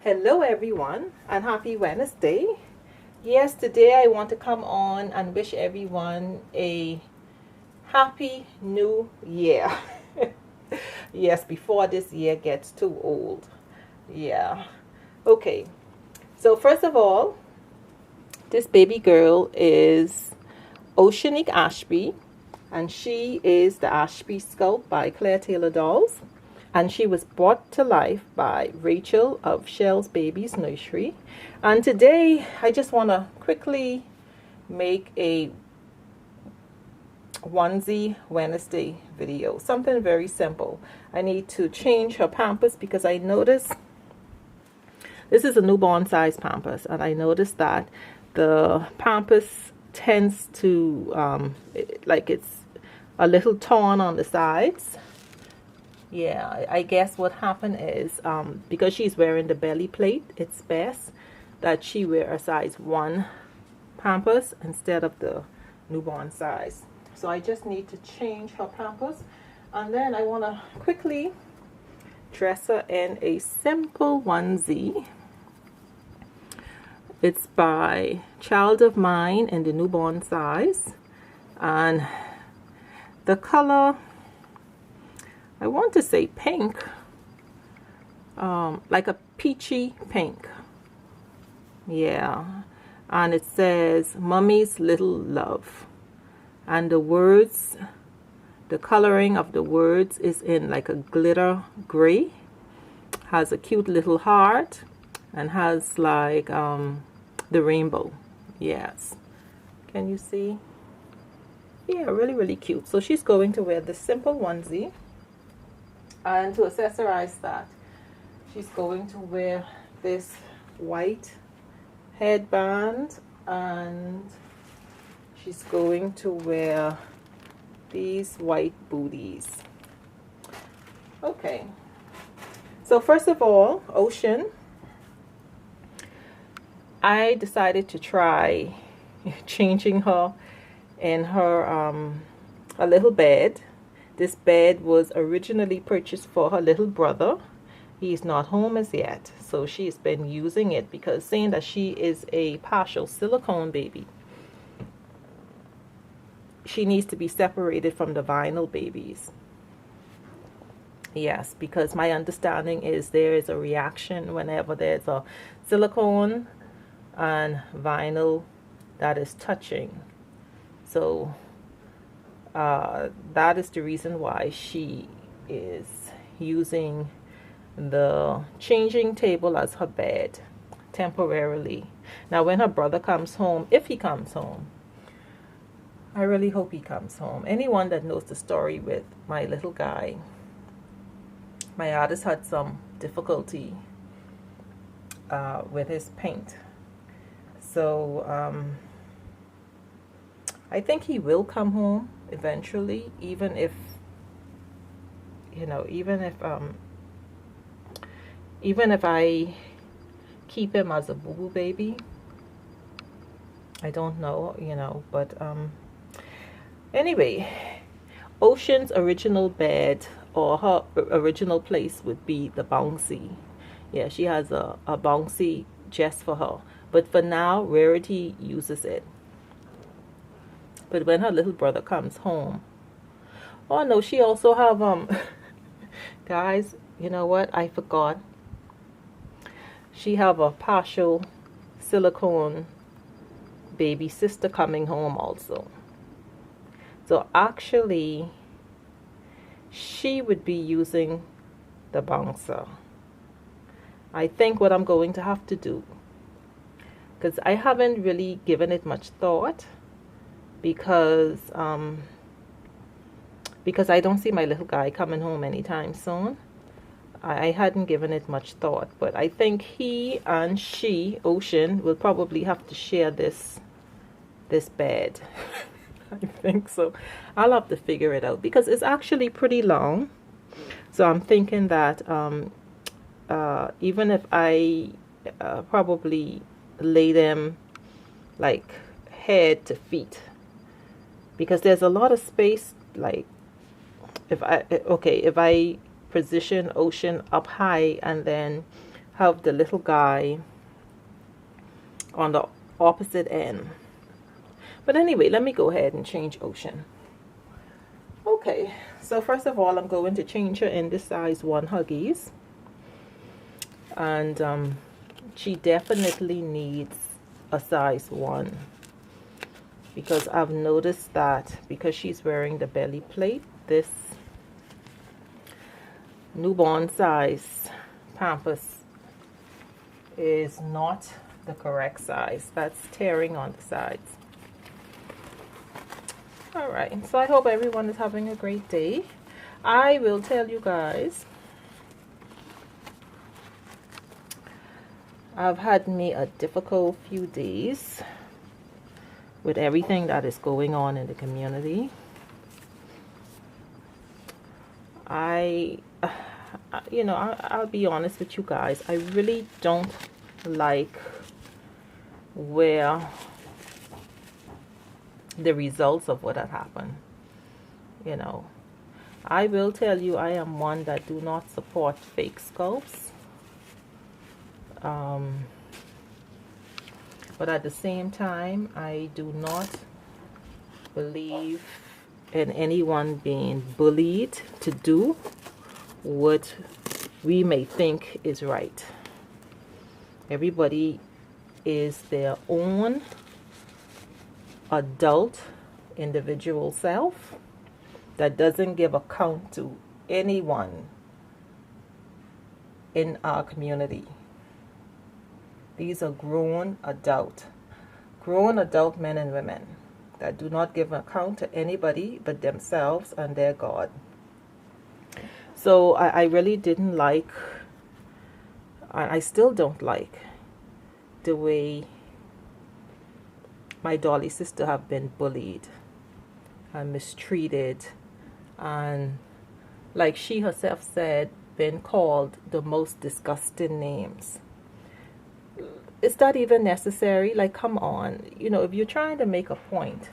Hello everyone and happy Wednesday. Yes, today I want to come on and wish everyone a happy new year. Yes, before this year gets too old. Yeah. Okay. So first of all, this baby girl is Oceanique Ashby, and she is the Ashby Sculpt by Claire Taylor Dolls. And she was brought to life by Rachelle of Chelles Babies Nursery. And today I just want to quickly make a Onesie Wednesday video. Something very simple. I need to change her pampers because I noticed this is a newborn size pampers, and I noticed that the pampers tends to like it's a little torn on the sides. Yeah, I guess what happened is because she's wearing the belly plate, it's best that she wear a size 1 pampers instead of the newborn size. So I just need to change her pampers, and then I want to quickly dress her in a simple onesie. It's by Child of Mine in the newborn size, and the color, I want to say pink, like a peachy pink. Yeah, and it says Mummy's Little Love, and the words, the coloring of the words is in like a glitter gray, has a cute little heart, and has like the rainbow. Yes, can you see? Yeah, really cute. So she's going to wear this simple onesie. And to accessorize that, she's going to wear this white headband, and she's going to wear these white booties. Okay, so first of all, Ocean, I decided to try changing her in her a little bed. This bed was originally purchased for her little brother. He's not home as yet, so she's been using it because saying that she is a partial silicone baby, she needs to be separated from the vinyl babies. Yes, because my understanding is there is a reaction whenever there's a silicone and vinyl that is touching. So that is the reason why she is using the changing table as her bed temporarily. Now when her brother comes home, if he comes home, I really hope he comes home. Anyone that knows the story with my little guy, my artist had some difficulty with his paint. So I think he will come home eventually, even if, you know, even if I keep him as a boo-boo baby. I don't know, you know, but anyway, Ocean's original bed, or her original place, would be the bouncy. Yeah, she has a bouncy just for her, but for now Rarity uses it. But when her little brother comes home, oh no, she also have guys, you know what, I forgot, she have a partial silicone baby sister coming home also. So actually she would be using the bouncer. I think what I'm going to have to do, because I haven't really given it much thought, because I don't see my little guy coming home anytime soon. I hadn't given it much thought, but I think he and she, Ocean, will probably have to share this bed. I think so. I'll have to figure it out because it's actually pretty long. So I'm thinking that even if I probably lay them like head to feet, because there's a lot of space, like if I position Ocean up high and then have the little guy on the opposite end. But anyway, let me go ahead and change Ocean. Okay, so first of all, I'm going to change her in the size 1 Huggies. And she definitely needs a size 1. Because I've noticed that because she's wearing the belly plate, this newborn size Pampers is not the correct size. That's tearing on the sides. Alright, so I hope everyone is having a great day. I will tell you guys, I've had me a difficult few days with everything that is going on in the community. I'll be honest with you guys, I really don't like where the results of what had happened. I will tell you, I am one that do not support fake sculpts. But at the same time, I do not believe in anyone being bullied to do what we may think is right. Everybody is their own adult individual self that doesn't give account to anyone in our community. These are grown adult men and women that do not give account to anybody but themselves and their God. So I really didn't like, I still don't like the way my Dolly sister have been bullied and mistreated, and like she herself said, been called the most disgusting names. Is that even necessary? Like, come on. If you're trying to make a point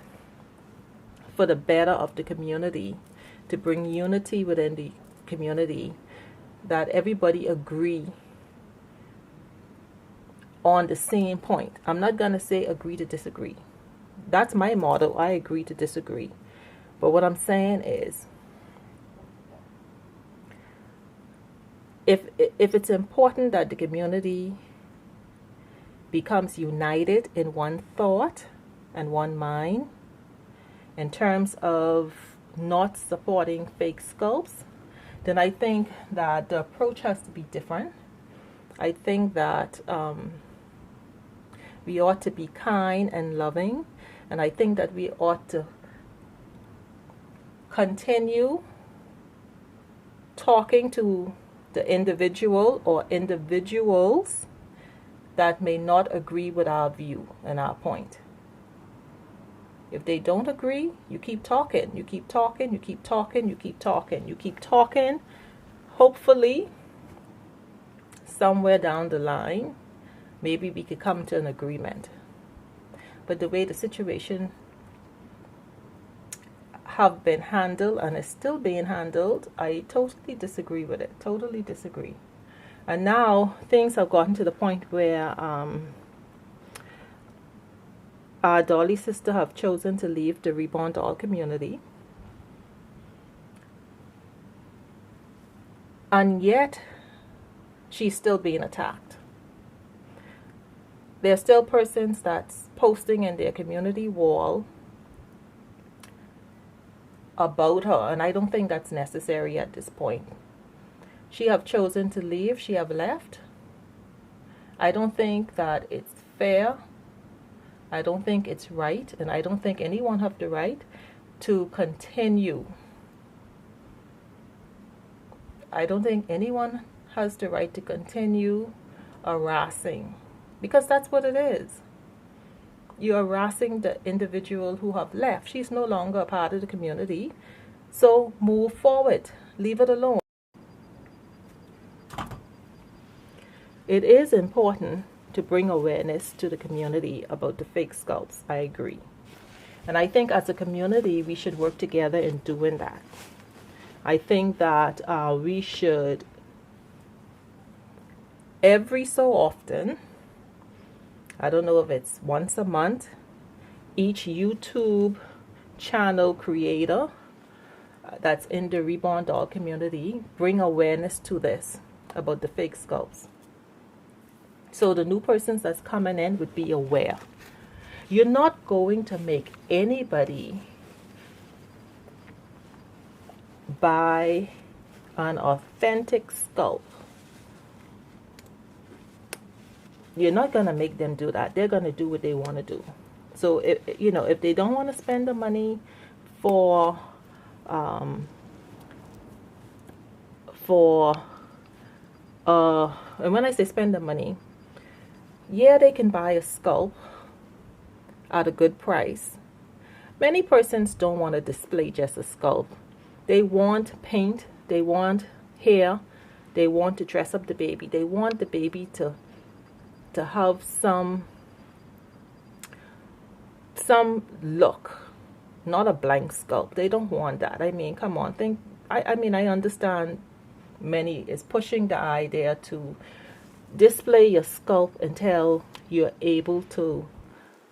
for the better of the community, to bring unity within the community, that everybody agree on the same point. I'm not going to say agree to disagree. That's my motto. I agree to disagree. But what I'm saying is, if it's important that the community becomes united in one thought and one mind in terms of not supporting fake sculpts, then I think that the approach has to be different. I think that we ought to be kind and loving, and I think that we ought to continue talking to the individual or individuals that may not agree with our view and our point. If they don't agree, you keep talking, you keep talking, you keep talking, you keep talking, you keep talking. Hopefully, somewhere down the line, maybe we could come to an agreement. But the way the situation have been handled and is still being handled, I totally disagree with it. Totally disagree. And now things have gotten to the point where our Dolly sister have chosen to leave the Reborn Doll community. And yet, she's still being attacked. There are still persons that's posting in their community wall about her, and I don't think that's necessary at this point. She have chosen to leave, she have left. I don't think that it's fair. I don't think it's right, and I don't think anyone have the right to continue. I don't think anyone has the right to continue harassing, because that's what it is. You're harassing the individual who have left. She's no longer a part of the community, so move forward. Leave it alone. It is important to bring awareness to the community about the fake sculpts. I agree. And I think as a community, we should work together in doing that. I think that we should every so often, I don't know if it's once a month, each YouTube channel creator that's in the Reborn Doll community bring awareness to this about the fake sculpts. So the new persons that's coming in would be aware. You're not going to make anybody buy an authentic sculpt. You're not going to make them do that. They're going to do what they want to do. So if they don't want to spend the money for and when I say spend the money, yeah, they can buy a sculpt at a good price. Many persons don't want to display just a sculpt. They want paint, they want hair, they want to dress up the baby. They want the baby to have some look, not a blank sculpt. They don't want that. I mean, come on, I understand many is pushing the idea to display your sculpt until you're able to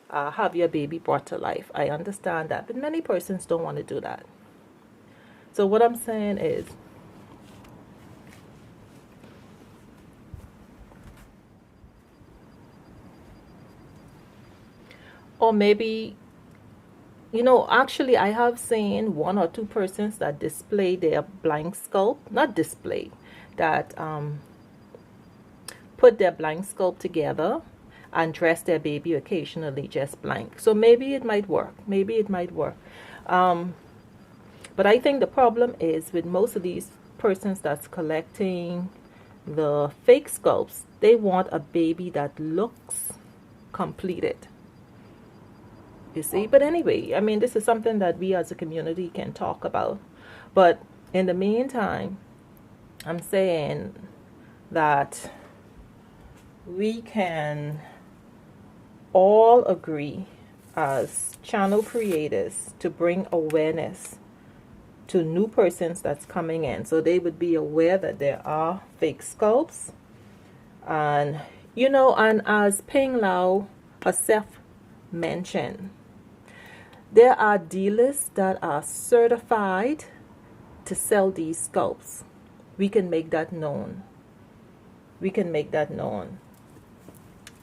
have your baby brought to life. I understand that, but many persons don't want to do that. So what I'm saying is, or maybe, actually I have seen one or two persons that display their blank sculpt, not display, that put their blank sculpt together and dress their baby occasionally just blank. So maybe it might work. Maybe it might work. But I think the problem is with most of these persons that's collecting the fake sculpts, they want a baby that looks completed. You see? But anyway, I mean, this is something that we as a community can talk about. But in the meantime, I'm saying that we can all agree as channel creators to bring awareness to new persons that's coming in, so they would be aware that there are fake sculpts. And and as Ping Lau herself mentioned, there are dealers that are certified to sell these sculpts. We can make that known.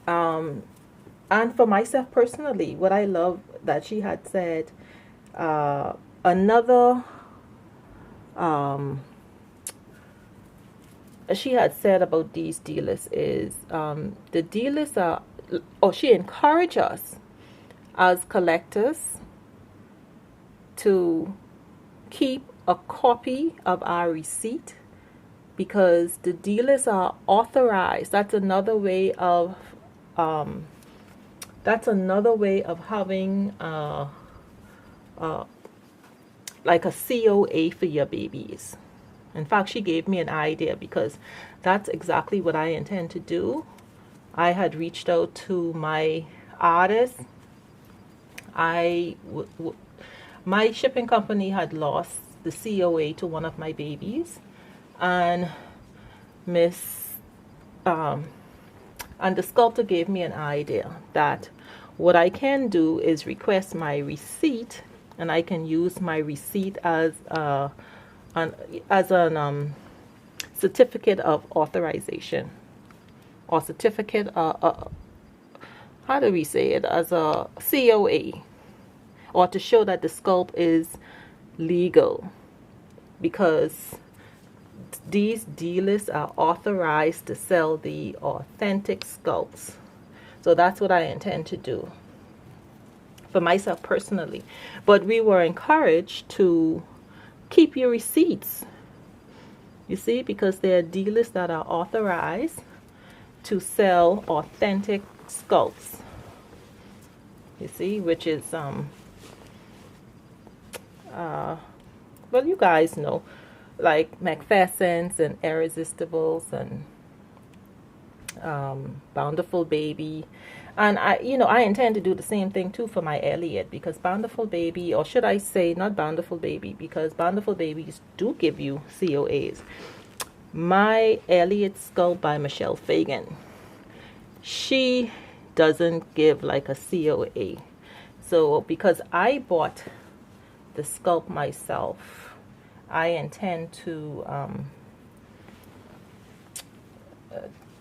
And for myself personally, what I love that she had said, she had said about these dealers is, the dealers are, she encouraged us as collectors to keep a copy of our receipt, because the dealers are authorized. That's another way of having like a COA for your babies. In fact, she gave me an idea, because that's exactly what I intend to do. I had reached out to my artists. My shipping company had lost the COA to one of my babies, and and the sculptor gave me an idea that what I can do is request my receipt, and I can use my receipt as a certificate of authorization, or certificate, how do we say it, as a COA, or to show that the sculpt is legal, because these dealers are authorized to sell the authentic sculpts. So that's what I intend to do for myself personally. But we were encouraged to keep your receipts, you see, because there are dealers that are authorized to sell authentic sculpts, you see, which is well, you guys know, like McPherson's and Irresistibles and Bountiful Baby. And I intend to do the same thing too for my Elliot, because Bountiful Baby, or should I say not Bountiful Baby, because Bountiful Babies do give you COAs. my Elliot Sculpt by Michelle Fagan, she doesn't give like a COA. So because I bought the sculpt myself, I intend to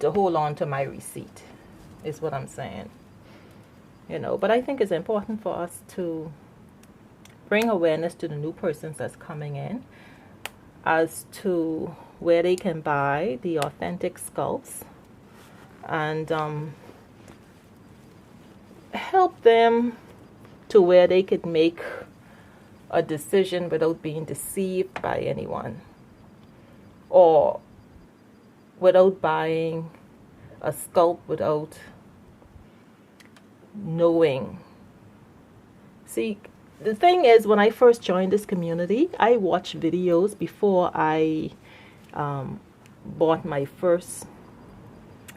hold on to my receipt, is what I'm saying. You know, but I think it's important for us to bring awareness to the new persons that's coming in as to where they can buy the authentic sculpts, and help them to where they could make a decision without being deceived by anyone, or without buying a sculpt without knowing. See, the thing is, when I first joined this community, I watched videos before I bought my first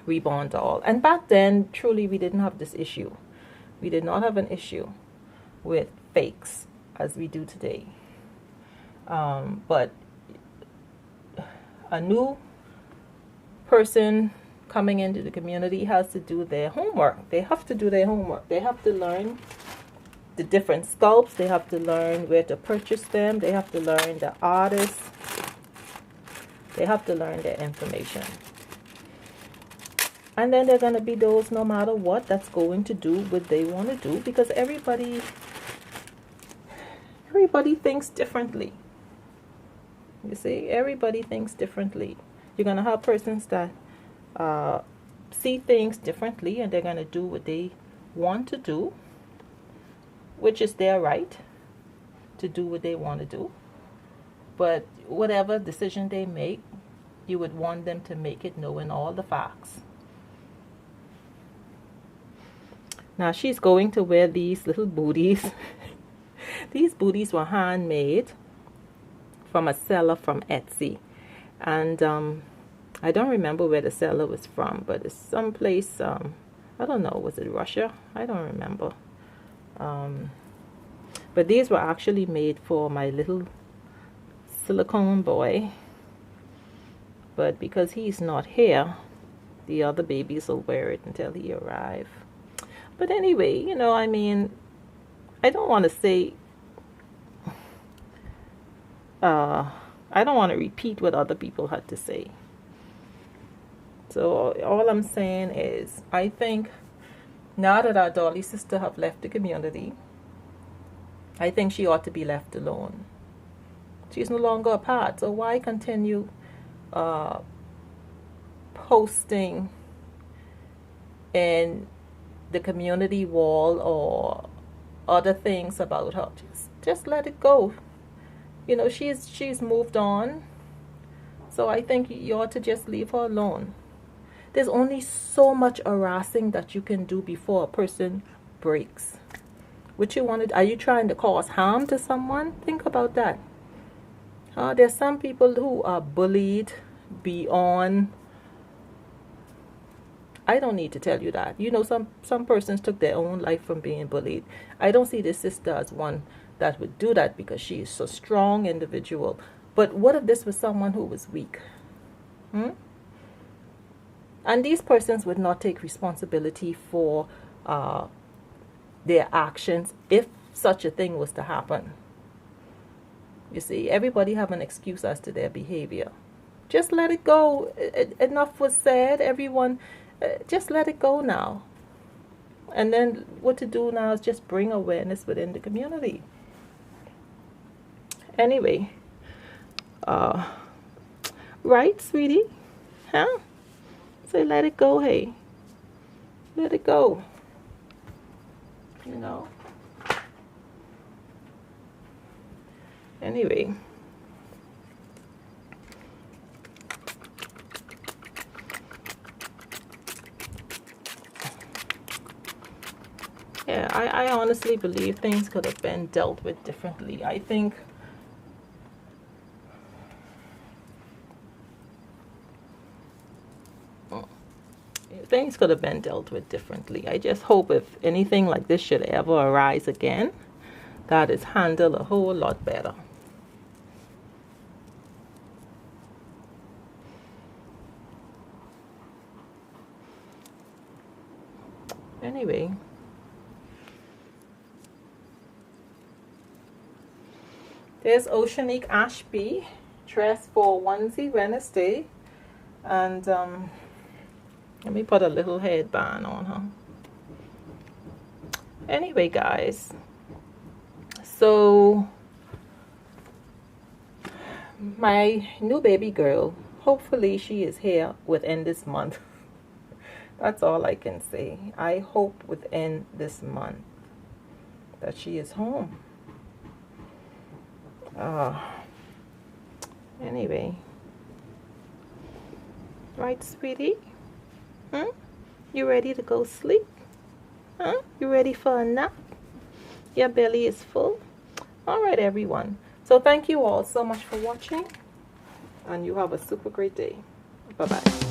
reborn doll. And back then, truly, we didn't have this issue. We did not have an issue with fakes as we do today. But a new person coming into the community has to do their homework. They have to do their homework. They have to learn the different sculpts. They have to learn where to purchase them. They have to learn the artists. They have to learn their information. And then there are going to be those, no matter what, that's going to do what they want to do, because everybody thinks differently. You see, everybody thinks differently. You're going to have persons that see things differently, and they're going to do what they want to do, which is their right to do what they want to do. But whatever decision they make, you would want them to make it knowing all the facts. Now she's going to wear these little booties. These booties were handmade from a seller from Etsy. And I don't remember where the seller was from, but it's someplace, I don't know, was it Russia? I don't remember. But these were actually made for my little silicone boy. But because he's not here, the other babies will wear it until he arrives. But anyway, you know, I mean, I don't want to say, I don't want to repeat what other people had to say. So all I'm saying is, I think now that our Dolly sister have left the community, I think she ought to be left alone. She's no longer a part, so why continue posting in the community wall or other things about her? Just let it go. You know, she's moved on, so I think you ought to just leave her alone. There's only so much harassing that you can do before a person breaks. What you wanted? Are you trying to cause harm to someone? Think about that. There's some people who are bullied beyond. I don't need to tell you that. You know, some persons took their own life from being bullied. I don't see this sister as one that would do that because she is so strong individual. But what if this was someone who was weak? And these persons would not take responsibility for their actions if such a thing was to happen. You see, everybody have an excuse as to their behavior. Just let it go. Enough was said. Everyone, just let it go now. And then what to do now is just bring awareness within the community. Anyway, right, sweetie? Huh? So let it go, hey. Let it go. You know. Anyway. Yeah, I honestly believe things could have been dealt with differently. I think things could have been dealt with differently. I just hope if anything like this should ever arise again, that is handled a whole lot better. Anyway, there's Oceanique Ashby dress for Onesie Wednesday, and let me put a little headband on her. Anyway, guys, so my new baby girl, hopefully she is here within this month. That's all I can say. I hope within this month that she is home. Anyway, right, sweetie? You ready to go sleep? You ready for a nap? Your belly is full? All right, everyone. So thank you all so much for watching, and you have a super great day. Bye-bye.